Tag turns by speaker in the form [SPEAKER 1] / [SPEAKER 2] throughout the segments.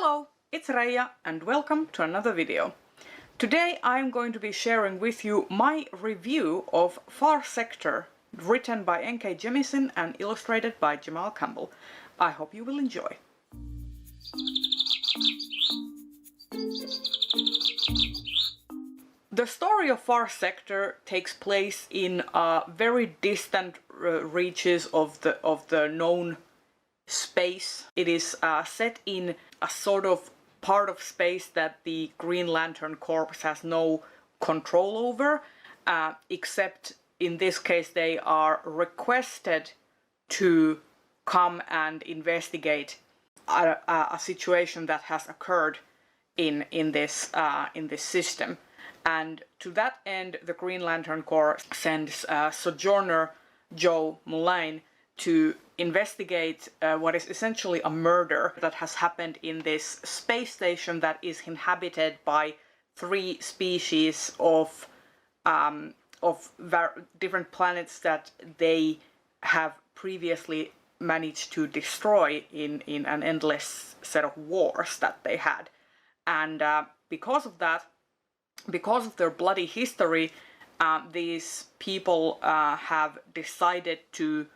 [SPEAKER 1] Hello, it's Reija and welcome to another video. Today I'm going to be sharing with you my review of Far Sector, written by N.K Jemisin and illustrated by Jamal Campbell. I hope you will enjoy. The story of Far Sector takes place in very distant reaches of the known space. It is set in a sort of part of space that the Green Lantern Corps has no control over, except in this case they are requested to come and investigate a situation that has occurred in this system. And to that end, the Green Lantern Corps sends Sojourner Joe Mullane to investigate what is essentially a murder that has happened in this space station that is inhabited by three species of different planets that they have previously managed to destroy in an endless set of wars that they had. And because of that, because of their bloody history, these people have decided to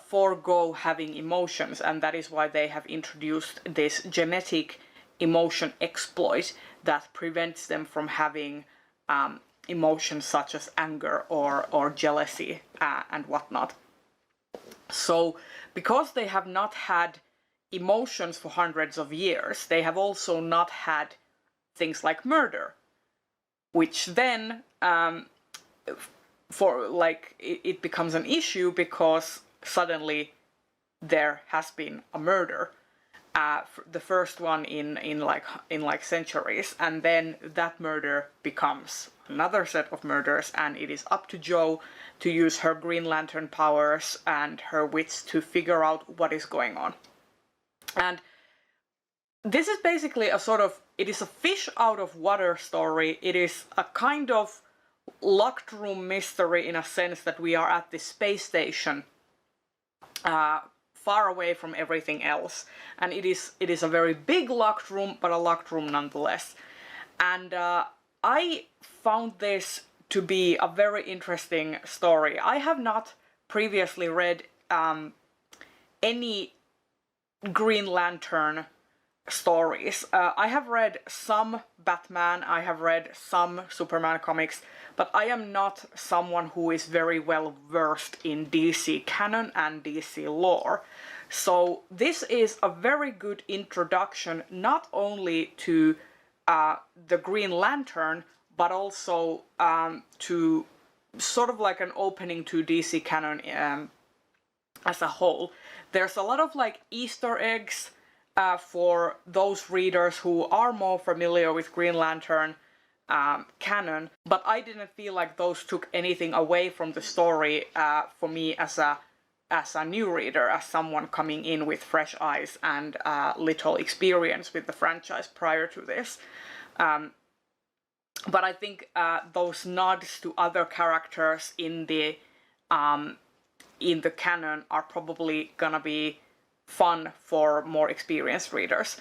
[SPEAKER 1] forego having emotions, and that is why they have introduced this genetic emotion exploit that prevents them from having emotions such as anger or jealousy and whatnot. So because they have not had emotions for hundreds of years, they have also not had things like murder, which then it becomes an issue because suddenly there has been a murder, the first one in centuries, and then that murder becomes another set of murders, and it is up to Joe to use her Green Lantern powers and her wits to figure out what is going on. And this is basically it is a fish out of water story. It is a kind of locked room mystery in a sense that we are at this space station far away from everything else, and it is a very big locked room, but a locked room nonetheless. And I found this to be a very interesting story. I have not previously read any Green Lantern stories. I have read some Batman, I have read some Superman comics, but I am not someone who is very well versed in DC canon and DC lore. So this is a very good introduction not only to the Green Lantern, but also to sort of like an opening to DC canon as a whole. There's a lot of like Easter eggs for those readers who are more familiar with Green Lantern canon, but I didn't feel like those took anything away from the story for me as a new reader, as someone coming in with fresh eyes and little experience with the franchise prior to this. But I think those nods to other characters in the canon are probably gonna be fun for more experienced readers.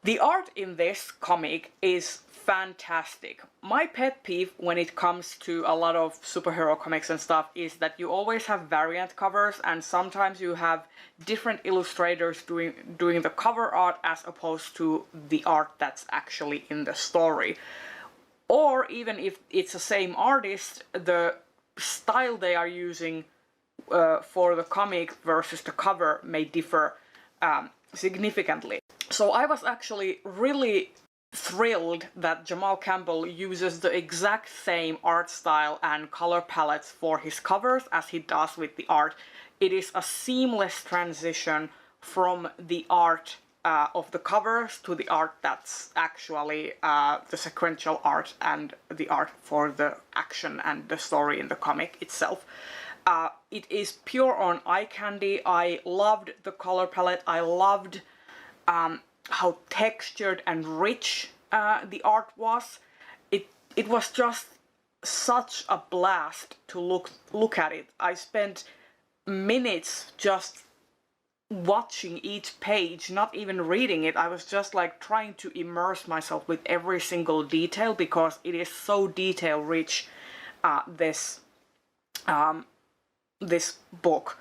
[SPEAKER 1] The art in this comic is fantastic. My pet peeve when it comes to a lot of superhero comics and stuff is that you always have variant covers, and sometimes you have different illustrators doing the cover art as opposed to the art that's actually in the story. Or even if it's the same artist, the style they are using for the comic versus the cover may differ significantly. So I was actually really thrilled that Jamal Campbell uses the exact same art style and color palettes for his covers as he does with the art. It is a seamless transition from the art of the covers to the art that's actually the sequential art and the art for the action and the story in the comic itself. It is pure on eye candy. I loved the color palette. I loved how textured and rich the art was. It was just such a blast to look at it. I spent minutes just watching each page, not even reading it. I was just like trying to immerse myself with every single detail because it is so detail rich. This book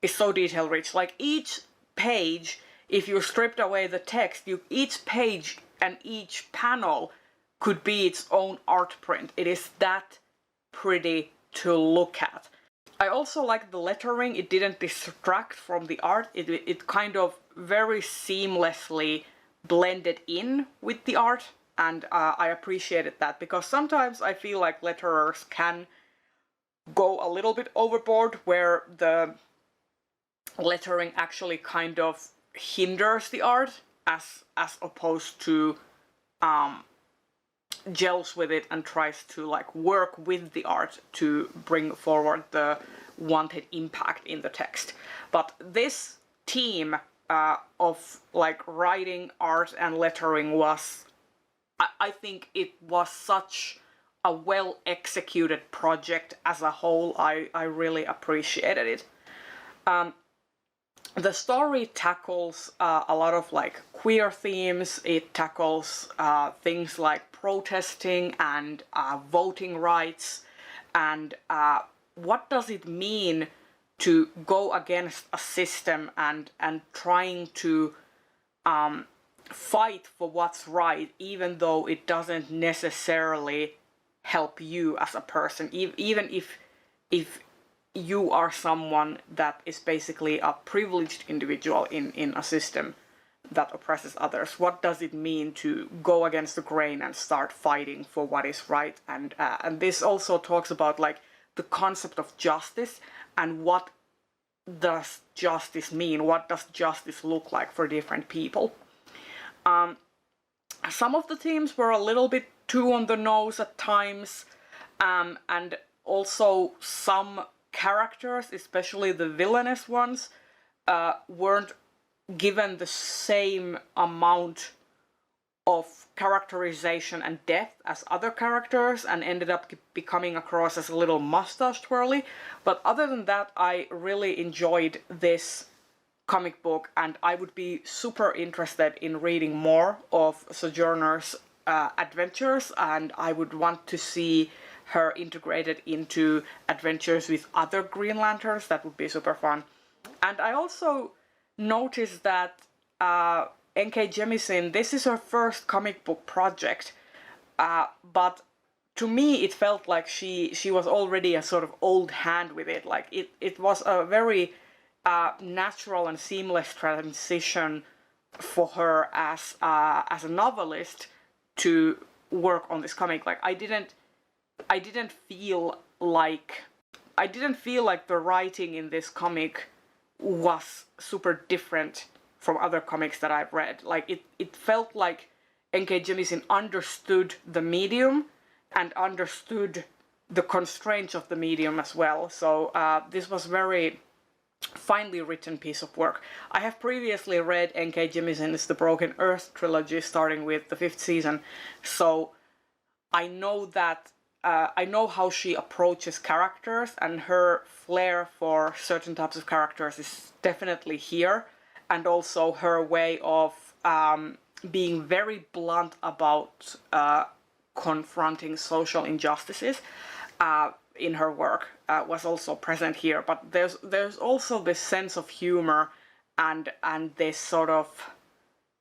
[SPEAKER 1] is so detail rich. Like each page, if you stripped away the text, each page and each panel could be its own art print. It is that pretty to look at. I also like the lettering. It didn't distract from the art. It kind of very seamlessly blended in with the art, and I appreciated that, because sometimes I feel like letterers can go a little bit overboard where the lettering actually kind of hinders the art as opposed to gels with it and tries to like work with the art to bring forward the wanted impact in the text. But this team of like writing, art and lettering was, I think it was such a well executed project as a whole. I really appreciated it. The story tackles a lot of like queer themes. It tackles things like protesting and voting rights, and what does it mean to go against a system and trying to fight for what's right, even though it doesn't necessarily help you as a person, even if you are someone that is basically a privileged individual in a system that oppresses others. What does it mean to go against the grain and start fighting for what is right? And this also talks about like the concept of justice and what does justice mean? What does justice look like for different people? Some of the themes were a little bit too on the nose at times, and also some characters, especially the villainous ones, weren't given the same amount of characterization and depth as other characters and ended up becoming across as a little mustache twirly. But other than that, I really enjoyed this comic book, and I would be super interested in reading more of Sojourner's adventures, and I would want to see her integrated into adventures with other Green Lanterns. That would be super fun. And I also noticed that N.K Jemisin, this is her first comic book project, but to me it felt like she was already a sort of old hand with it. Like it was a very natural and seamless transition for her as a novelist to work on this comic. Like I didn't feel like the writing in this comic was super different from other comics that I've read. Like it felt like N.K Jemisin understood the medium and understood the constraints of the medium as well. So this was very finely written piece of work. I have previously read N.K Jemisin's The Broken Earth trilogy, starting with the 5th season, so I know that I know how she approaches characters, and her flair for certain types of characters is definitely here, and also her way of being very blunt about confronting social injustices in her work was also present here. But there's also this sense of humor and this sort of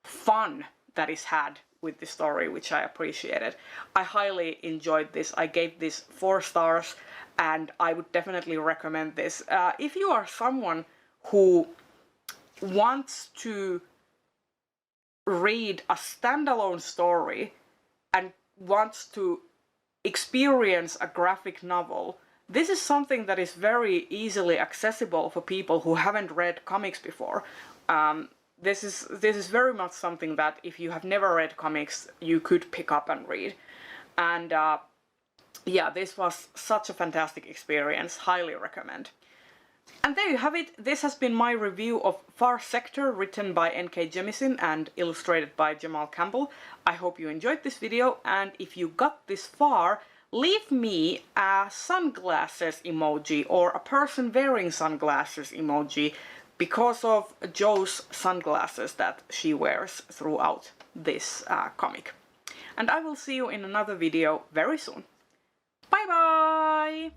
[SPEAKER 1] fun that is had with the story, which I appreciated. I highly enjoyed this. I gave this 4 stars, and I would definitely recommend this. If you are someone who wants to read a standalone story and wants to experience a graphic novel, this is something that is very easily accessible for people who haven't read comics before. This is very much something that if you have never read comics, you could pick up and read. And yeah, this was such a fantastic experience. Highly recommend. And there you have it. This has been my review of Far Sector, written by N.K Jemisin and illustrated by Jamal Campbell. I hope you enjoyed this video, and if you got this far, leave me a sunglasses emoji or a person wearing sunglasses emoji because of Joe's sunglasses that she wears throughout this comic. And I will see you in another video very soon. Bye bye!